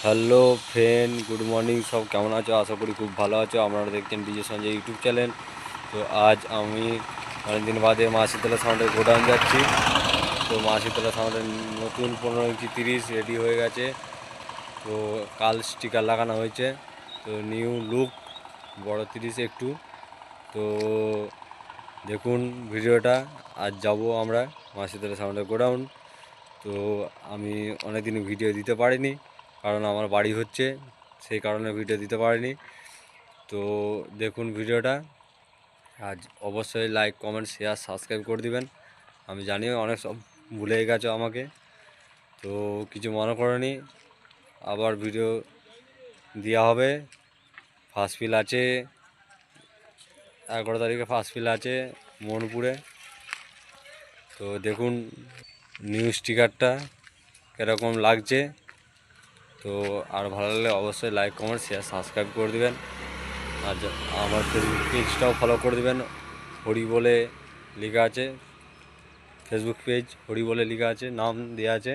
Hello friend, good morning. সব কেমন আছো? আশা করি খুব ভালো আছো। আপনারা দেখছেন ডিজে সঞ্জয় ইউটিউব চ্যানেল। তো আজ আমি অনেকদিন বাদে মা শীতলা সাউন্ডের গোডাউন যাচ্ছি। তো মা শীতলা সাউন্ডের নতুন 15 ইঞ্চি 30 রেডি হয়ে গেছে। তো কাল স্টিকার লাগানো হয়েছে। তো নিউ লুক বড় 30 একটু। তো দেখুন ভিডিওটা। আজ যাব আমরা মা শীতলা সাউন্ডের গোডাউন। তো আমি অনেকদিন ভিডিও দিতে পারিনি, কারণ আমার বাড়ি হচ্ছে, সেই কারণে ভিডিও দিতে পারিনি। তো দেখুন ভিডিওটা। আজ অবশ্যই লাইক, কমেন্ট, শেয়ার, সাবস্ক্রাইব করে দিবেন। আমি জানি অনেক সব ভুলে গেছো আমাকে, তো কিছু মনে করনি। আবার ভিডিও দেওয়া হবে। ফার্স্ট ফিল আছে 11 তারিখে, ফার্স্ট ফিল আছে মনপুরে। তো দেখুন নিউ স্টিকারটা কীরকম লাগছে। তো আর ভালো লাগলে অবশ্যই লাইক, কমেন্ট, শেয়ার, সাবস্ক্রাইব করে দেবেন। আর আমার ফেসবুক পেজটাও ফলো করে দেবেন। হরি বলে লেখা আছে, ফেসবুক পেজ হরি বলে লেখা আছে, নাম দেওয়া আছে।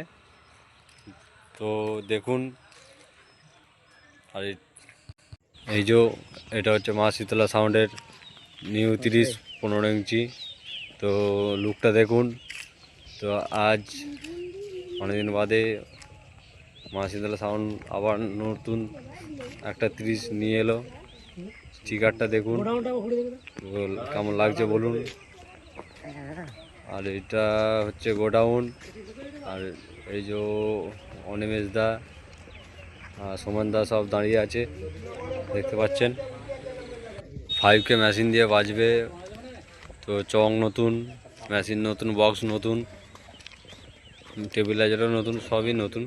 তো দেখুন। আর এই যে এটা হচ্ছে মা শীতলা সাউন্ডের নিউ 30 15 ইঞ্চি। তো লুকটা দেখুন। তো আজ অনেকদিন বাদে মা শীতলা সাউন্ড আবার নতুন একটা 30 নিয়ে এলো। স্টিকারটা দেখুন কেমন লাগছে বলুন। আর এটা হচ্ছে গোডাউন। আর এই যে অনিমেষ দা, সোমান দা সব দাঁড়িয়ে আছে, দেখতে পাচ্ছেন। 5K মেশিন দিয়ে বাজবে। তো চং নতুন, মেশিন নতুন, বক্স নতুন, টেবিলাইজারও নতুন, সবই নতুন।